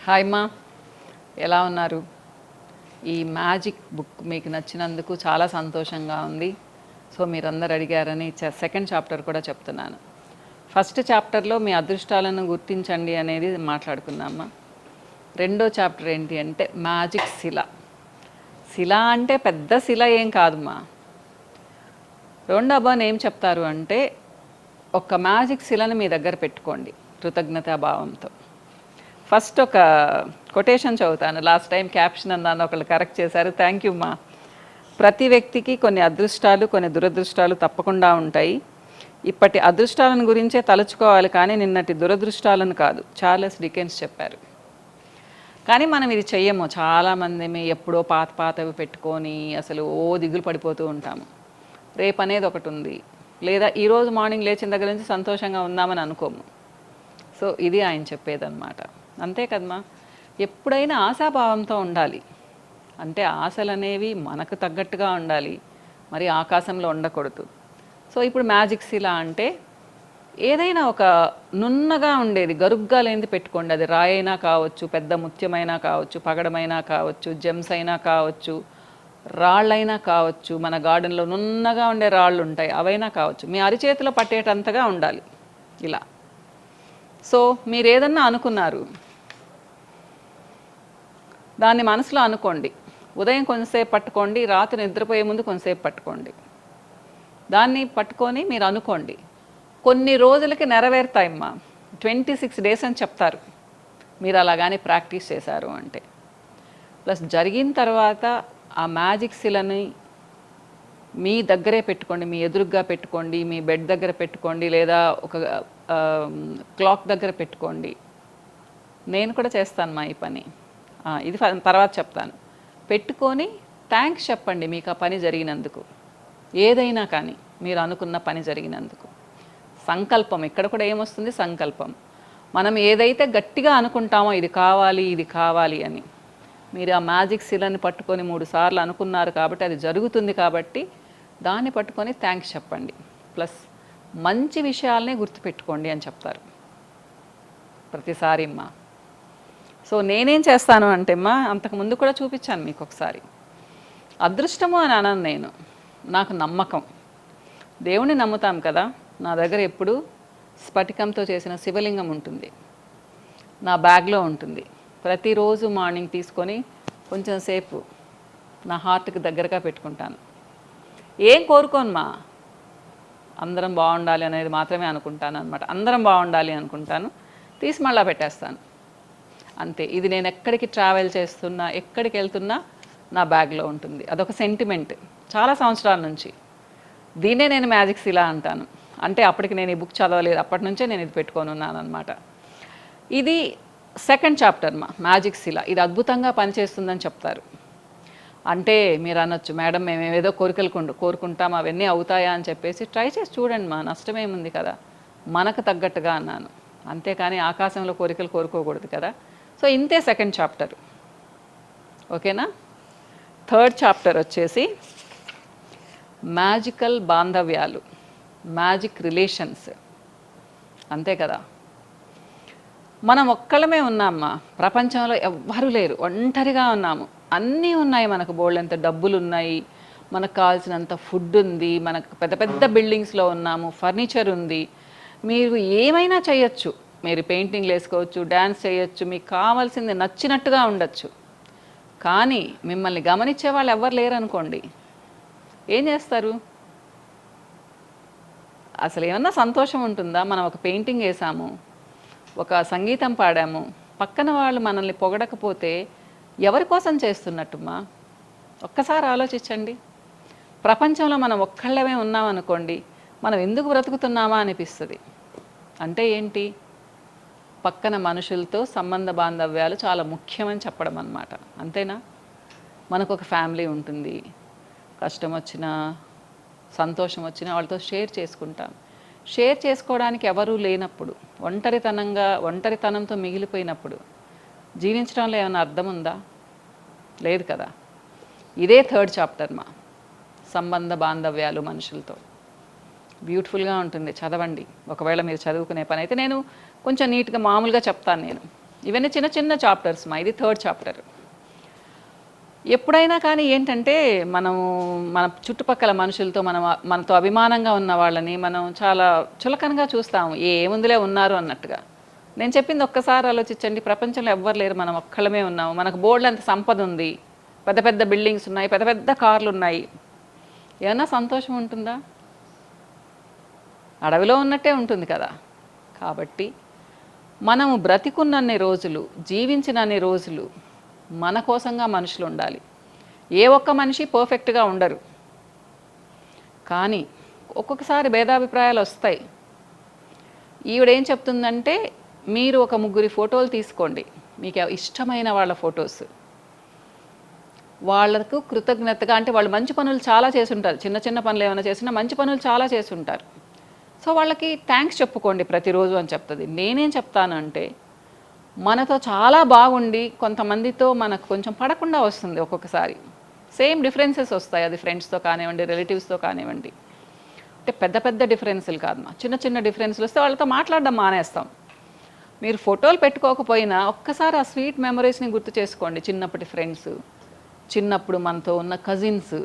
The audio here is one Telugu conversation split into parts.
హాయ్ మా, ఎలా ఉన్నారు? ఈ మ్యాజిక్ బుక్ మీకు నచ్చినందుకు చాలా సంతోషంగా ఉంది. సో మీరందరు అడిగారని సెకండ్ చాప్టర్ కూడా చెప్తున్నాను. ఫస్ట్ చాప్టర్లో మీ అదృష్టాలను గుర్తించండి అనేది మాట్లాడుకున్నామా. రెండో చాప్టర్ ఏంటి అంటే మ్యాజిక్ శిల. శిల అంటే పెద్ద శిల ఏం కాదుమా. రెండోబాన్ ఏం చెప్తారు అంటే ఒక మ్యాజిక్ శిలను మీ దగ్గర పెట్టుకోండి కృతజ్ఞతాభావంతో. ఫస్ట్ ఒక కొటేషన్ చదువుతాను. లాస్ట్ టైం క్యాప్షన్ అన్నాను, ఒకళ్ళు కరెక్ట్ చేశారు, థ్యాంక్ యూ మా. ప్రతి వ్యక్తికి కొన్ని అదృష్టాలు కొన్ని దురదృష్టాలు తప్పకుండా ఉంటాయి. ఇప్పటి అదృష్టాలను గురించే తలుచుకోవాలి కానీ నిన్నటి దురదృష్టాలను కాదు, చార్లెస్ డికెన్స్ చెప్పారు. కానీ మనం ఇది చెయ్యము. చాలామంది ఎప్పుడో పాతవి పెట్టుకొని అసలు దిగులు పడిపోతూ ఉంటాము. రేపు అనేది ఒకటి ఉంది, లేదా ఈరోజు మార్నింగ్ లేచిన దగ్గర నుంచి సంతోషంగా ఉందామని అనుకోము. సో ఇది ఆయన చెప్పేదన్నమాట. అంతే కదమ్మా. ఎప్పుడైనా ఆశాభావంతో ఉండాలి. అంటే ఆశలు అనేవి మనకు తగ్గట్టుగా ఉండాలి, మరి ఆకాశంలో ఉండకూడదు. సో ఇప్పుడు మ్యాజిక్ శిల అంటే ఏదైనా ఒక నున్నగా ఉండేది, గరుగ్గా లేనిది పెట్టుకోండి. అది రాయైనా కావచ్చు, పెద్ద ముత్యమైనా కావచ్చు, పగడమైనా కావచ్చు, జెమ్స్ అయినా కావచ్చు, రాళ్ళైనా కావచ్చు. మన గార్డెన్లో నున్నగా ఉండే రాళ్ళు ఉంటాయి, అవైనా కావచ్చు. మీ అరిచేతిలో పట్టేటంతగా ఉండాలి ఇలా. సో మీరు ఏదన్నా అనుకున్నారు, దాన్ని మనసులో అనుకోండి. ఉదయం కొంతసేపు పట్టుకోండి, రాత్రి నిద్రపోయే ముందు కొంతసేపు పట్టుకోండి. దాన్ని పట్టుకొని మీరు అనుకోండి. కొన్ని రోజులకి నెరవేరుతాయమ్మా. 26 days అని చెప్తారు మీరు అలాగానే ప్రాక్టీస్ చేశారు అంటే. ప్లస్ జరిగిన తర్వాత ఆ మ్యాజిక్ శిలని మీ దగ్గరే పెట్టుకోండి, మీ ఎదురుగ్గా పెట్టుకోండి, మీ బెడ్ దగ్గర పెట్టుకోండి, లేదా ఒక క్లాక్ దగ్గర పెట్టుకోండి. నేను కూడా చేస్తాను మా ఈ పని, ఇది తర్వాత చెప్తాను. పెట్టుకొని థ్యాంక్స్ చెప్పండి మీకు ఆ పని జరిగినందుకు. ఏదైనా కానీ మీరు అనుకున్న పని జరిగినందుకు. సంకల్పం, ఇక్కడ కూడా ఏమొస్తుంది? సంకల్పం. మనం ఏదైతే గట్టిగా అనుకుంటామో ఇది కావాలి ఇది కావాలి అని, మీరు ఆ మ్యాజిక్ శిలని పట్టుకొని 3 సార్లు అనుకున్నారు కాబట్టి అది జరుగుతుంది. కాబట్టి దాన్ని పట్టుకొని థ్యాంక్స్ చెప్పండి. ప్లస్ మంచి విషయాలనే గుర్తుపెట్టుకోండి అని చెప్తారు ప్రతిసారి అమ్మా. సో నేనేం చేస్తాను అంటే అమ్మా, అంతకుముందు కూడా చూపించాను మీకు ఒకసారి. అదృష్టము అని అనను నేను, నాకు నమ్మకం. దేవుణ్ణి నమ్ముతాం కదా. నా దగ్గర ఎప్పుడు స్ఫటికంతో చేసిన శివలింగం ఉంటుంది, నా బ్యాగ్లో ఉంటుంది. ప్రతిరోజు మార్నింగ్ తీసుకొని కొంచెం సేపు నా హార్ట్కి దగ్గరగా పెట్టుకుంటాను. ఏం కోరుకోను మా, అందరం బాగుండాలి అనేది మాత్రమే అనుకుంటాను అనమాట. అందరం బాగుండాలి అనుకుంటాను, తీసి మళ్ళా పెట్టేస్తాను అంతే. ఇది నేను ఎక్కడికి ట్రావెల్ చేస్తున్నా, ఎక్కడికి వెళ్తున్నా నా బ్యాగ్లో ఉంటుంది. అదొక సెంటిమెంట్ చాలా సంవత్సరాల నుంచి. దీన్నే నేను మ్యాజిక్ శిల అంటాను. అంటే అప్పటికి నేను ఈ బుక్ చదవలేదు, అప్పటి నుంచే నేను ఇది పెట్టుకొని ఉన్నాను అనమాట. ఇది సెకండ్ చాప్టర్ మా, మ్యాజిక్ శిల. ఇది అద్భుతంగా పనిచేస్తుందని చెప్తారు. అంటే మీరు అనొచ్చు, మేడం మేము ఏదో కోరికలు కోరుకుంటాం అవన్నీ అవుతాయా అని చెప్పేసి. ట్రై చేసి చూడండి మా, నష్టమేముంది కదా. మనకు తగ్గట్టుగా అన్నాను, అంతేకాని ఆకాశంలో కోరికలు కోరుకోకూడదు కదా. సో ఇంతే సెకండ్ చాప్టర్, ఓకేనా. థర్డ్ చాప్టర్ వచ్చేసి మ్యాజికల్ బాంధవ్యాలు, మ్యాజిక్ రిలేషన్స్. అంతే కదా. మనం ఒక్కళ్ళమే ఉన్నామ్మా, ప్రపంచంలో ఎవ్వరూ లేరు, ఒంటరిగా ఉన్నాము. అన్నీ ఉన్నాయి మనకు, బోల్డంత డబ్బులు ఉన్నాయి, మనకు కావాల్సినంత ఫుడ్ ఉంది, మనకు పెద్ద పెద్ద బిల్డింగ్స్లో ఉన్నాము, ఫర్నిచర్ ఉంది. మీరు ఏమైనా చేయొచ్చు, మీరు పెయింటింగ్లు వేసుకోవచ్చు, డ్యాన్స్ చేయొచ్చు, మీకు కావాల్సింది నచ్చినట్టుగా ఉండొచ్చు. కానీ మిమ్మల్ని గమనించే వాళ్ళు ఎవ్వరు లేరనుకోండి, ఏం చేస్తారు? అసలు ఏమన్నా సంతోషం ఉంటుందా? మనం ఒక పెయింటింగ్ వేసాము, ఒక సంగీతం పాడాము, పక్కన వాళ్ళు మనల్ని పొగడకపోతే ఎవరి కోసం చేస్తున్నట్టుమా? ఒక్కసారి ఆలోచించండి. ప్రపంచంలో మనం ఒక్కళ్ళమే ఉన్నామనుకోండి, మనం ఎందుకు బ్రతుకుతున్నామా అనిపిస్తుంది. అంటే ఏంటి? పక్కన మనుషులతో సంబంధ బాంధవ్యాలు చాలా ముఖ్యమని చెప్పడం అన్నమాట. అంతేనా? మనకు ఒక ఫ్యామిలీ ఉంటుంది, కష్టం వచ్చినా సంతోషం వచ్చినా వాళ్ళతో షేర్ చేసుకుంటాం. షేర్ చేసుకోవడానికి ఎవరూ లేనప్పుడు, ఒంటరితనంతో మిగిలిపోయినప్పుడు జీవించడంలో ఏమైనా అర్థం ఉందా? లేదు కదా. ఇదే థర్డ్ చాప్టర్ మా, సంబంధ బాంధవ్యాలు మనుషులతో. బ్యూటిఫుల్గా ఉంటుంది, చదవండి. ఒకవేళ మీరు చదువుకునే పని అయితే నేను కొంచెం నీట్గా మామూలుగా చెప్తాను నేను. ఇవన్నీ చిన్న చిన్న చాప్టర్స్ మా, ఇది 3rd చాప్టర్. ఎప్పుడైనా కానీ ఏంటంటే మనము మన చుట్టుపక్కల మనుషులతో మనతో అభిమానంగా ఉన్న వాళ్ళని మనం చాలా చులకనగా చూస్తాము, ఏముందిలే ఉన్నారు అన్నట్టుగా. నేను చెప్పింది ఒక్కసారి ఆలోచించండి, ప్రపంచంలో ఎవ్వరు లేరు, మనం ఒక్కళ్ళమే ఉన్నాము. మనకు బోర్డులంత సంపద ఉంది, పెద్ద పెద్ద బిల్డింగ్స్ ఉన్నాయి, పెద్ద పెద్ద కార్లు ఉన్నాయి. ఏమన్నా సంతోషం ఉంటుందా? అడవిలో ఉన్నట్టే ఉంటుంది కదా. కాబట్టి మనము బ్రతికున్నన్ని రోజులు, జీవించినన్ని రోజులు మన కోసంగా మనుషులు ఉండాలి. ఏ ఒక్క మనిషి పర్ఫెక్ట్గా ఉండరు, కానీ ఒక్కొక్కసారి భేదాభిప్రాయాలు వస్తాయి. ఈవిడేం చెప్తుందంటే, మీరు ఒక 3 ఫోటోలు తీసుకోండి, మీకు ఇష్టమైన వాళ్ళ ఫొటోస్. వాళ్ళకు కృతజ్ఞతగా, అంటే వాళ్ళు మంచి పనులు చాలా చేసి ఉంటారు, చిన్న చిన్న పనులు ఏమైనా చేసినా మంచి పనులు చాలా చేసి ఉంటారు. సో వాళ్ళకి థ్యాంక్స్ చెప్పుకోండి ప్రతిరోజు అని చెప్తుంది. నేనేం చెప్తానంటే, మనతో చాలా బాగుండి కొంతమందితో మనకు కొంచెం పడకుండా వస్తుంది ఒక్కొక్కసారి. సేమ్ డిఫరెన్సెస్ వస్తాయి, అది ఫ్రెండ్స్తో కానివ్వండి, రిలేటివ్స్తో కానివ్వండి. అంటే పెద్ద పెద్ద డిఫరెన్సులు కాదు మా, చిన్న చిన్న డిఫరెన్సులు వస్తే వాళ్ళతో మాట్లాడడం మానేస్తాం. మీరు ఫోటోలు పెట్టుకోకపోయినా ఒక్కసారి ఆ స్వీట్ మెమరీస్ని గుర్తు చేసుకోండి. చిన్నప్పటి ఫ్రెండ్స్, చిన్నప్పుడు మనతో ఉన్న కజిన్స్,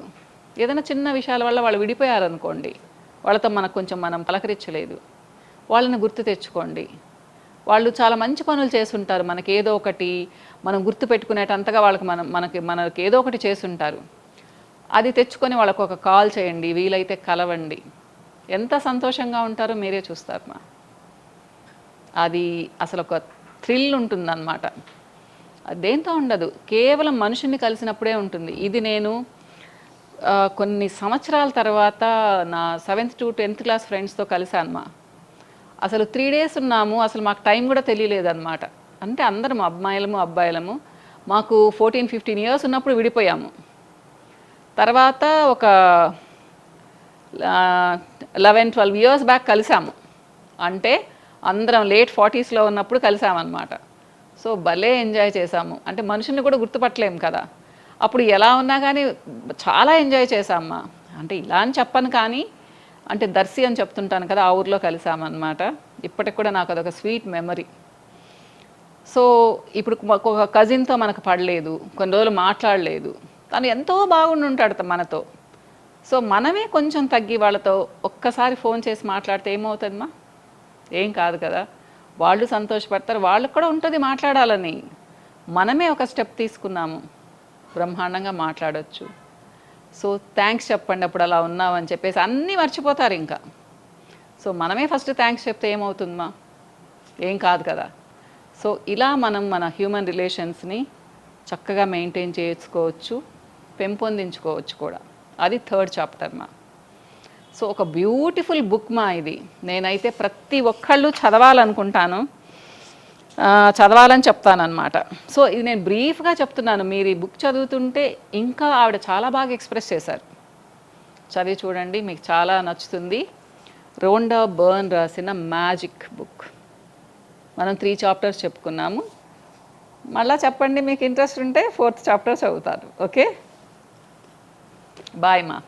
ఏదైనా చిన్న విషయాల వల్ల వాళ్ళు విడిపోయారనుకోండి, వాళ్ళతో మనం పలకరించలేదు, వాళ్ళని గుర్తు తెచ్చుకోండి. వాళ్ళు చాలా మంచి పనులు చేసుంటారు, మనకి ఏదో ఒకటి మనం గుర్తు పెట్టుకునేటంతగా వాళ్ళకి మనకి ఏదో ఒకటి చేసుంటారు. అది తెచ్చుకొని వాళ్ళకు ఒక కాల్ చేయండి, వీలైతే కలవండి. ఎంత సంతోషంగా ఉంటారో మీరే చూస్తారు మా. అది అసలు ఒక థ్రిల్ ఉంటుందన్నమాట. దేంతో ఉండదు, కేవలం మనుషుల్ని కలిసినప్పుడే ఉంటుంది. ఇది నేను కొన్ని సంవత్సరాల తర్వాత నా 7th to 10th క్లాస్ ఫ్రెండ్స్తో కలిశాను మా. అసలు 3 days ఉన్నాము, అసలు మాకు టైం కూడా తెలియలేదన్నమాట. అంటే అందరం అబ్బాయిలము మాకు 14-15 years ఉన్నప్పుడు విడిపోయాము. తర్వాత ఒక 11-12 years బ్యాక్ కలిసాము. అంటే అందరం లేట్ 40sలో ఉన్నప్పుడు కలిసామన్నమాట. సో భలే ఎంజాయ్ చేశాము. అంటే మనుషుల్ని కూడా గుర్తుపట్టలేము కదా, అప్పుడు ఎలా ఉన్నా కానీ చాలా ఎంజాయ్ చేశామ్మా. అంటే ఇలా అని చెప్పను కానీ, అంటే దర్శి అని చెప్తుంటాను కదా, ఆ ఊర్లో కలిసామన్నమాట. ఇప్పటికి కూడా నాకు అదొక స్వీట్ మెమరీ. సో ఇప్పుడు ఒక కజిన్తో మనకు పడలేదు, కొన్ని రోజులు మాట్లాడలేదు, తను ఎంతో బాగుండి ఉంటాడు మనతో. సో మనమే కొంచెం తగ్గి వాళ్ళతో ఒక్కసారి ఫోన్ చేసి మాట్లాడితే ఏమవుతుందమ్మా? ఏం కాదు కదా. వాళ్ళు సంతోషపడతారు, వాళ్ళకు కూడా ఉంటుంది మాట్లాడాలని. మనమే ఒక స్టెప్ తీసుకున్నాము, బ్రహ్మాండంగా మాట్లాడవచ్చు. సో థ్యాంక్స్ చెప్పండి అప్పుడు అలా ఉన్నామని చెప్పేసి అన్నీ మర్చిపోతారు ఇంకా. సో మనమే ఫస్ట్ థ్యాంక్స్ చెప్తే ఏమవుతుందమ్మా? ఏం కాదు కదా. సో ఇలా మనం మన హ్యూమన్ రిలేషన్స్ని చక్కగా మెయింటైన్ చేసుకోవచ్చు, పెంపొందించుకోవచ్చు కూడా. అది 3rd చాప్టర్ మా. సో ఒక బ్యూటిఫుల్ బుక్ మా ఇది. నేనైతే ప్రతి ఒక్కళ్ళు చదవాలనుకుంటాను, చదవాలని చెప్తానన్నమాట. సో ఇది నేను బ్రీఫ్గా చెప్తున్నాను, మీరు ఈ బుక్ చదువుతుంటే ఇంకా ఆవిడ చాలా బాగా ఎక్స్ప్రెస్ చేశారు. చదివి చూడండి, మీకు చాలా నచ్చుతుంది. రోండా బర్న్ రాసిన మ్యాజిక్ బుక్. మనం 3 chapters చెప్పుకున్నాము. మళ్ళీ చెప్పండి, మీకు ఇంట్రెస్ట్ ఉంటే 4th chapter చదువుతారు. ఓకే, బాయ్ మా.